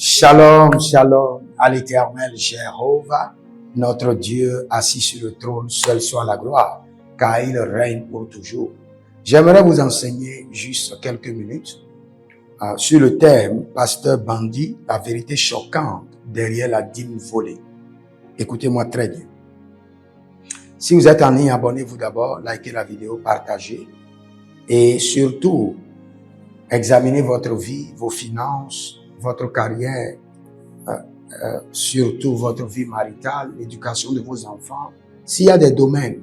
Shalom, shalom à l'éternel Jéhovah, notre Dieu assis sur le trône, seul soit la gloire, car il règne pour toujours. J'aimerais vous enseigner juste quelques minutes sur le thème « Pasteur Bandit, la vérité choquante derrière la dîme volée ». Écoutez-moi très bien. Si vous êtes en ligne, abonnez-vous d'abord, likez la vidéo, partagez et surtout, examinez votre vie, vos finances, votre carrière, surtout votre vie maritale, l'éducation de vos enfants. S'il y a des domaines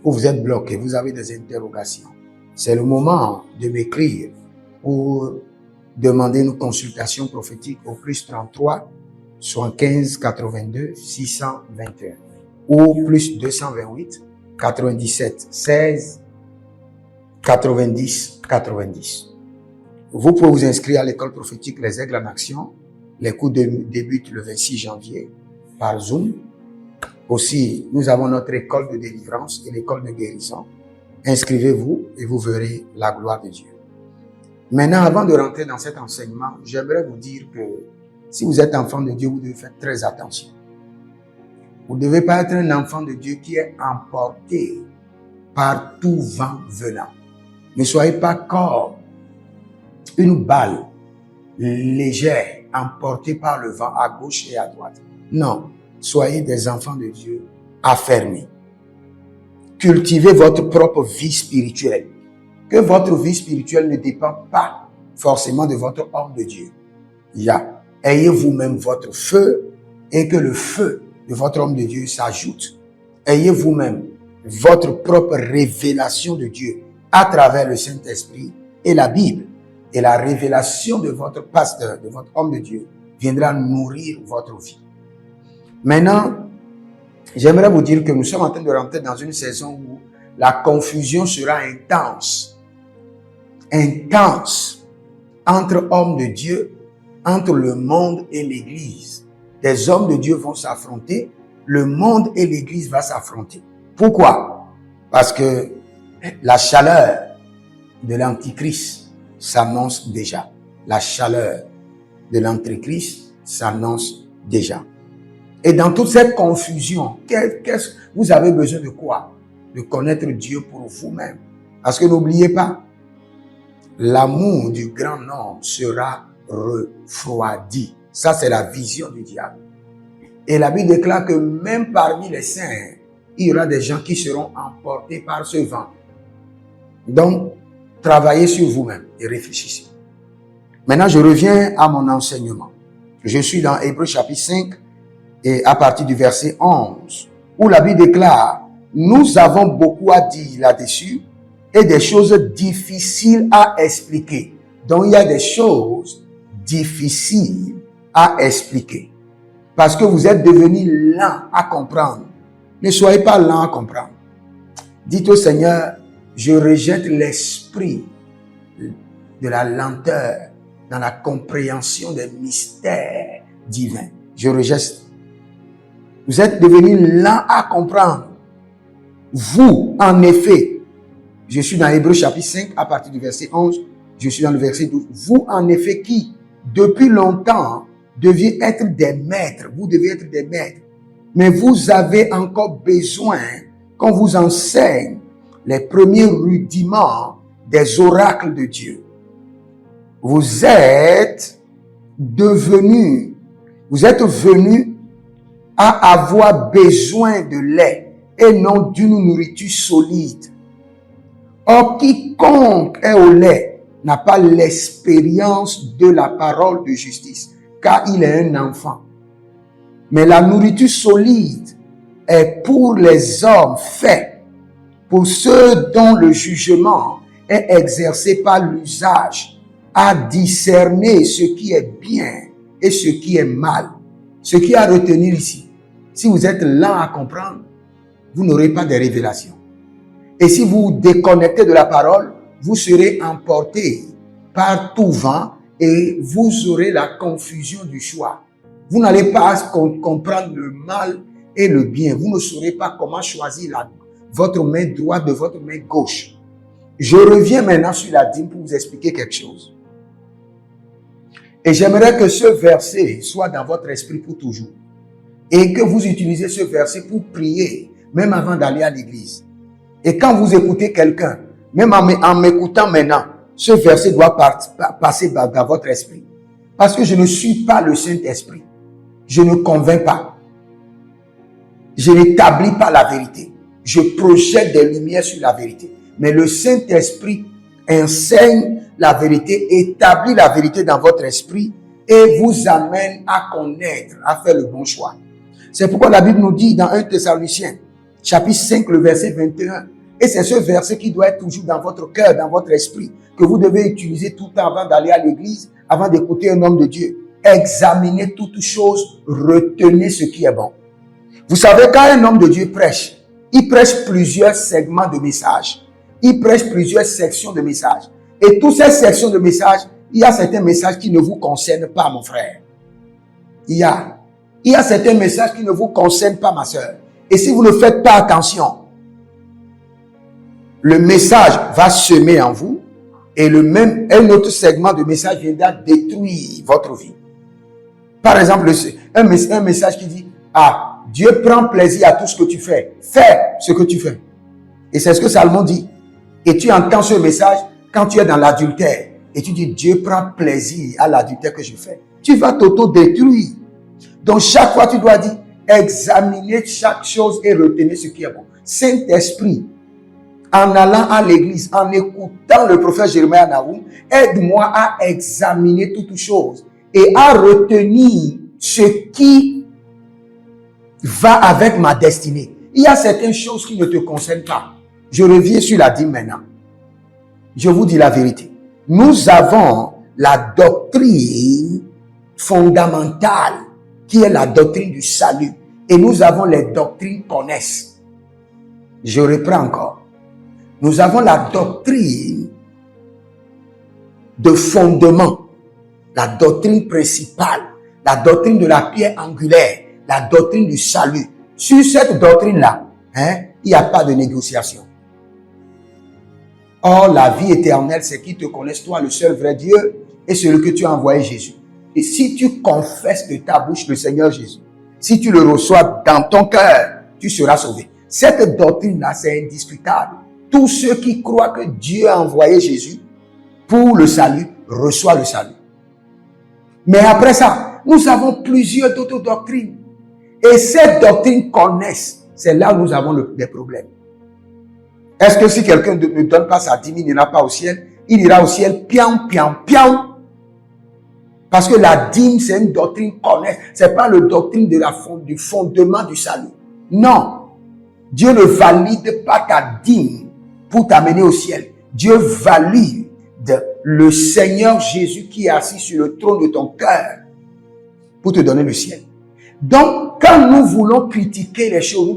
où vous êtes bloqué, vous avez des interrogations, c'est le moment de m'écrire pour demander une consultation prophétique au plus 33 75 82 621 ou plus 228 97 16 90 90. Vous pouvez vous inscrire à l'école prophétique Les Aigles en Action. Les cours débutent le 26 janvier par Zoom. Aussi, nous avons notre école de délivrance et l'école de guérison. Inscrivez-vous et vous verrez la gloire de Dieu. Maintenant, avant de rentrer dans cet enseignement, j'aimerais vous dire que si vous êtes enfant de Dieu, vous devez faire très attention. Vous ne devez pas être un enfant de Dieu qui est emporté par tout vent venant. Ne soyez pas comme une balle légère emportée par le vent à gauche et à droite. Non, soyez des enfants de Dieu affermis. Cultivez votre propre vie spirituelle. Que votre vie spirituelle ne dépend pas forcément de votre homme de Dieu. Ayez vous-même votre feu et que le feu de votre homme de Dieu s'ajoute. Ayez vous-même votre propre révélation de Dieu à travers le Saint-Esprit et la Bible. Et la révélation de votre pasteur, de votre homme de Dieu, viendra nourrir votre vie. Maintenant, j'aimerais vous dire que nous sommes en train de rentrer dans une saison où la confusion sera intense. Intense entre hommes de Dieu, entre le monde et l'Église. Des hommes de Dieu vont s'affronter, le monde et l'Église vont s'affronter. Pourquoi? Parce que la chaleur de l'Antichrist s'annonce déjà. La chaleur de l'Antéchrist s'annonce déjà. Et dans toute cette confusion, vous avez besoin de quoi? De connaître Dieu pour vous-même. Parce que n'oubliez pas, l'amour du grand nombre sera refroidi. Ça, c'est la vision du diable. Et la Bible déclare que même parmi les saints, il y aura des gens qui seront emportés par ce vent. Donc, travaillez sur vous-même et réfléchissez. Maintenant, je reviens à mon enseignement. Je suis dans Hébreux chapitre 5 et à partir du verset 11, où la Bible déclare, nous avons beaucoup à dire là-dessus et des choses difficiles à expliquer. Donc, il y a des choses difficiles à expliquer. Parce que vous êtes devenus lents à comprendre. Ne soyez pas lents à comprendre. Dites au Seigneur, je rejette l'esprit de la lenteur dans la compréhension des mystères divins. Je rejette. Vous êtes devenus lents à comprendre. Vous, en effet, je suis dans Hébreux chapitre 5 à partir du verset 11, je suis dans le verset 12. Vous, en effet, qui, depuis longtemps, deviez être des maîtres. Vous devez être des maîtres. Mais vous avez encore besoin qu'on vous enseigne les premiers rudiments des oracles de Dieu. Vous êtes venus à avoir besoin de lait et non d'une nourriture solide. Or, quiconque est au lait n'a pas l'expérience de la parole de justice, car il est un enfant. Mais la nourriture solide est pour les hommes faits, pour ceux dont le jugement est exercé par l'usage, à discerner ce qui est bien et ce qui est mal. Ce qui est à retenir ici, si vous êtes lent à comprendre, vous n'aurez pas de révélation. Et si vous vous déconnectez de la parole, vous serez emporté par tout vent et vous aurez la confusion du choix. Vous n'allez pas comprendre le mal et le bien. Vous ne saurez pas comment choisir votre main droite de votre main gauche. Je reviens maintenant sur la dîme pour vous expliquer quelque chose. Et j'aimerais que ce verset soit dans votre esprit pour toujours. Et que vous utilisez ce verset pour prier, même avant d'aller à l'église. Et quand vous écoutez quelqu'un, même en m'écoutant maintenant, ce verset doit passer dans votre esprit. Parce que je ne suis pas le Saint-Esprit. Je ne convainc pas. Je n'établis pas la vérité. Je projette des lumières sur la vérité. Mais le Saint-Esprit enseigne la vérité, établit la vérité dans votre esprit et vous amène à connaître, à faire le bon choix. C'est pourquoi la Bible nous dit dans 1 Thessaloniciens, chapitre 5, le verset 21, et c'est ce verset qui doit être toujours dans votre cœur, dans votre esprit, que vous devez utiliser tout le temps avant d'aller à l'église, avant d'écouter un homme de Dieu. Examinez toutes choses, retenez ce qui est bon. Vous savez, quand un homme de Dieu prêche, il prêche plusieurs segments de messages. Il prêche plusieurs sections de messages. Et toutes ces sections de messages, il y a certains messages qui ne vous concernent pas, mon frère. Il y a certains messages qui ne vous concernent pas, ma soeur. Et si vous ne faites pas attention, le message va semer en vous et un autre segment de message viendra détruire votre vie. Par exemple, un message qui dit, ah, Dieu prend plaisir à tout ce que tu fais. Fais ce que tu fais. Et c'est ce que Salomon dit. Et tu entends ce message quand tu es dans l'adultère. Et tu dis, Dieu prend plaisir à l'adultère que je fais. Tu vas t'auto-détruire. Donc chaque fois tu dois dire, examiner chaque chose et retenir ce qui est bon. Saint-Esprit, en allant à l'église, en écoutant le prophète Jérémie à Naoum, aide-moi à examiner toutes choses et à retenir ce qui va avec ma destinée. Il y a certaines choses qui ne te concernent pas. Je reviens sur la dîme maintenant. Je vous dis la vérité. Nous avons la doctrine fondamentale qui est la doctrine du salut. Et nous avons les doctrines connexes. Je reprends encore. Nous avons la doctrine de fondement, la doctrine principale, la doctrine de la pierre angulaire, la doctrine du salut. Sur cette doctrine-là, il n'y a pas de négociation. Or, la vie éternelle, c'est qu'ils te connaissent, toi, le seul vrai Dieu, et celui que tu as envoyé, Jésus. Et si tu confesses de ta bouche le Seigneur Jésus, si tu le reçois dans ton cœur, tu seras sauvé. Cette doctrine-là, c'est indiscutable. Tous ceux qui croient que Dieu a envoyé Jésus pour le salut, reçoivent le salut. Mais après ça, nous avons plusieurs autres doctrines. Et ces doctrines connaissent. C'est là où nous avons des problèmes. Est-ce que si quelqu'un ne donne pas sa dîme, il n'ira pas au ciel? Il ira au ciel, piam, piam, piam. Parce que la dîme, c'est une doctrine connaisse. C'est pas la doctrine du fondement du salut. Non. Dieu ne valide pas ta dîme pour t'amener au ciel. Dieu valide le Seigneur Jésus qui est assis sur le trône de ton cœur pour te donner le ciel. Donc, quand nous voulons critiquer les choses, nous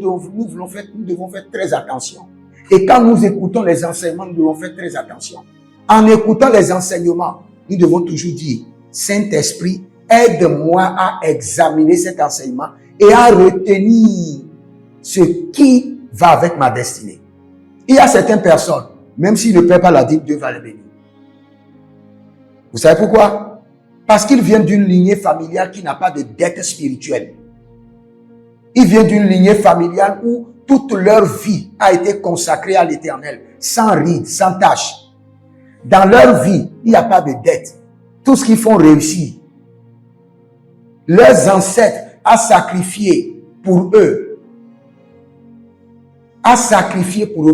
devons faire très attention. Et quand nous écoutons les enseignements, nous devons faire très attention. En écoutant les enseignements, nous devons toujours dire, Saint-Esprit, aide-moi à examiner cet enseignement et à retenir ce qui va avec ma destinée. Il y a certaines personnes, même s'ils ne paient pas la dîme, Dieu va les bénir. Vous savez pourquoi? Parce qu'ils viennent d'une lignée familiale qui n'a pas de dette spirituelle. Ils viennent d'une lignée familiale où toute leur vie a été consacrée à l'Éternel, sans ride, sans tâche. Dans leur vie, il n'y a pas de dette. Tout ce qu'ils font réussir. Leurs ancêtres ont sacrifié pour eux.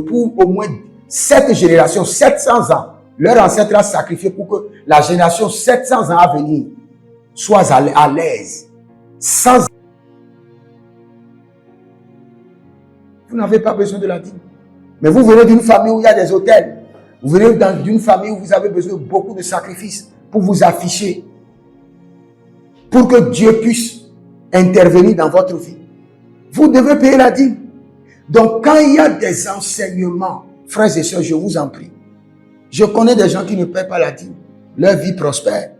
Pour au moins 7 générations, 700 ans. Leur ancêtre a sacrifié pour que la génération 700 ans à venir soit à l'aise. Sans. Vous n'avez pas besoin de la dîme. Mais vous venez d'une famille où il y a des hôtels. Vous venez d'une famille où vous avez besoin de beaucoup de sacrifices pour vous afficher. Pour que Dieu puisse intervenir dans votre vie. Vous devez payer la dîme. Donc, quand il y a des enseignements, frères et sœurs, je vous en prie. Je connais des gens qui ne paient pas la dîme. Leur vie prospère.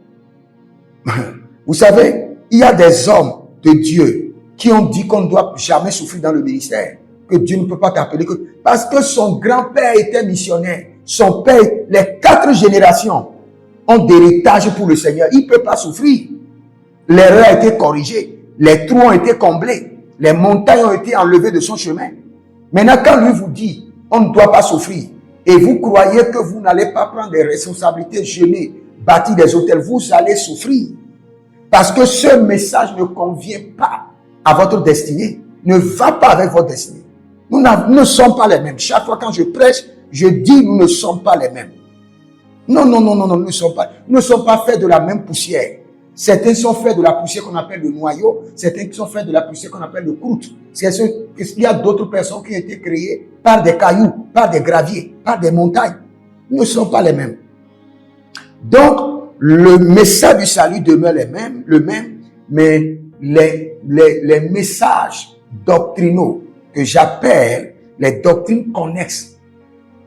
Vous savez, il y a des hommes de Dieu qui ont dit qu'on ne doit jamais souffrir dans le ministère. Que Dieu ne peut pas t'appeler. Parce que son grand-père était missionnaire. Son père, les 4 générations ont d'héritage pour le Seigneur, il ne peut pas souffrir. L'erreur a été corrigée, les trous ont été comblés, les montagnes ont été enlevées de son chemin. Maintenant, quand lui vous dit, on ne doit pas souffrir, et vous croyez que vous n'allez pas prendre des responsabilités, gêner, bâtir des hôtels, vous allez souffrir. Parce que ce message ne convient pas à votre destinée, ne va pas avec votre destinée. Nous ne sommes pas les mêmes. Chaque fois quand je prêche, je dis nous ne sommes pas les mêmes. Non, nous ne sommes pas. Nous ne sommes pas faits de la même poussière. Certains sont faits de la poussière qu'on appelle le noyau, certains sont faits de la poussière qu'on appelle le croûte. Il y a d'autres personnes qui ont été créées par des cailloux, par des graviers, par des montagnes. Nous ne sommes pas les mêmes. Donc, le message du salut demeure le même, mais les messages doctrinaux que j'appelle les doctrines connexes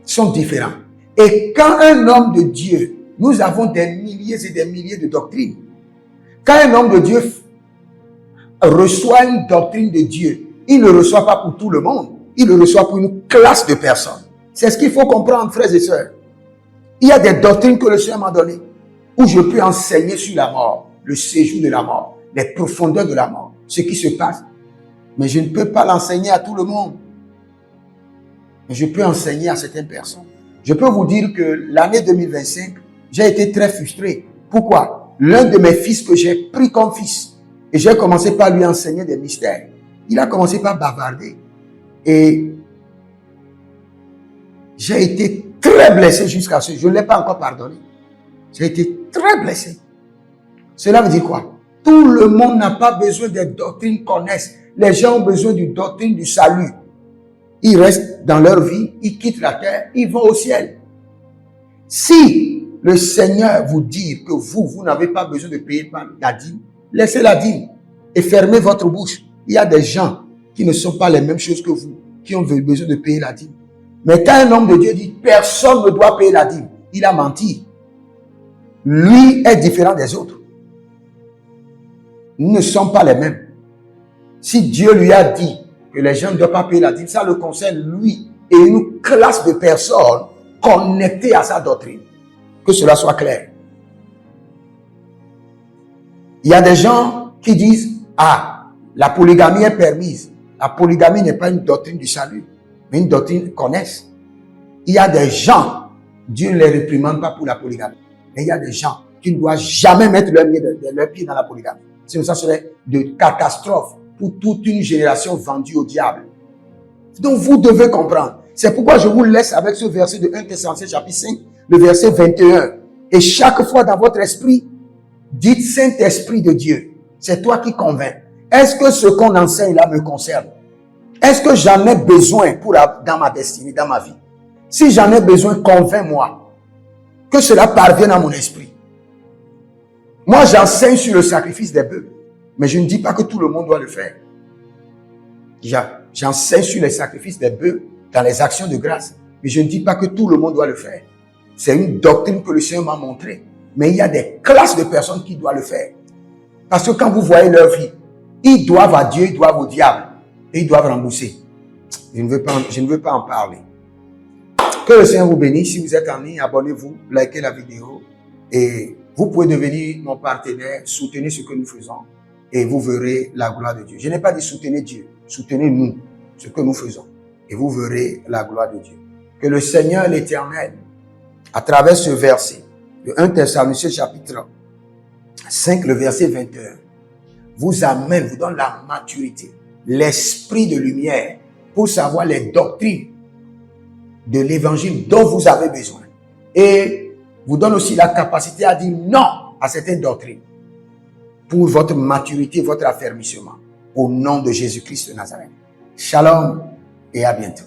sont différents. Et quand un homme de Dieu, nous avons des milliers et des milliers de doctrines. Quand un homme de Dieu reçoit une doctrine de Dieu, il ne le reçoit pas pour tout le monde, il le reçoit pour une classe de personnes. C'est ce qu'il faut comprendre, frères et sœurs. Il y a des doctrines que le Seigneur m'a données, où je peux enseigner sur la mort, le séjour de la mort, les profondeurs de la mort, ce qui se passe. Mais je ne peux pas l'enseigner à tout le monde. Mais je peux enseigner à certaines personnes. Je peux vous dire que l'année 2025, j'ai été très frustré. Pourquoi? L'un de mes fils que j'ai pris comme fils, et j'ai commencé par lui enseigner des mystères. Il a commencé par bavarder. Et j'ai été très blessé jusqu'à ce jour. Je ne l'ai pas encore pardonné. J'ai été très blessé. Cela veut dire quoi? Tout le monde n'a pas besoin des doctrines connaissent. Les gens ont besoin d'une doctrine du salut. Ils restent dans leur vie, ils quittent la terre, ils vont au ciel. Si le Seigneur vous dit que vous n'avez pas besoin de payer la dîme, laissez la dîme et fermez votre bouche. Il y a des gens qui ne sont pas les mêmes choses que vous, qui ont besoin de payer la dîme. Mais quand un homme de Dieu dit personne ne doit payer la dîme, il a menti. Lui est différent des autres. Nous ne sommes pas les mêmes. Si Dieu lui a dit que les gens ne doivent pas payer la dîme, ça le concerne lui et une classe de personnes connectées à sa doctrine. Que cela soit clair. Il y a des gens qui disent, ah, la polygamie est permise. La polygamie n'est pas une doctrine du salut, mais une doctrine connaisse. Il y a des gens, Dieu ne les réprimande pas pour la polygamie. Mais il y a des gens qui ne doivent jamais mettre leur pied dans la polygamie. Sinon, ça serait de catastrophe pour toute une génération vendue au diable. Donc, vous devez comprendre. C'est pourquoi je vous laisse avec ce verset de 1 Thessaloniciens chapitre 5, le verset 21. Et chaque fois dans votre esprit, dites Saint-Esprit de Dieu. C'est toi qui convaincs. Est-ce que ce qu'on enseigne là me concerne? Est-ce que j'en ai besoin dans ma destinée, dans ma vie? Si j'en ai besoin, convainc-moi. Que cela parvienne à mon esprit. Moi, j'enseigne sur le sacrifice des bœufs. Mais je ne dis pas que tout le monde doit le faire. J'enseigne sur les sacrifices des bœufs dans les actions de grâce. Mais je ne dis pas que tout le monde doit le faire. C'est une doctrine que le Seigneur m'a montrée. Mais il y a des classes de personnes qui doivent le faire. Parce que quand vous voyez leur vie, ils doivent à Dieu, ils doivent au diable. Et ils doivent rembourser. Je ne veux pas en parler. Que le Seigneur vous bénisse. Si vous êtes en ligne, abonnez-vous, likez la vidéo. Et vous pouvez devenir mon partenaire, soutenez ce que nous faisons. Et vous verrez la gloire de Dieu. Je n'ai pas dit soutenez Dieu. Soutenez-nous, ce que nous faisons. Et vous verrez la gloire de Dieu. Que le Seigneur l'Éternel, à travers ce verset, de 1 Thessaloniciens chapitre 5, le verset 21, vous amène, vous donne la maturité, l'esprit de lumière pour savoir les doctrines de l'évangile dont vous avez besoin. Et vous donne aussi la capacité à dire non à certaines doctrines pour votre maturité, votre affermissement. Au nom de Jésus-Christ de Nazareth. Shalom et à bientôt.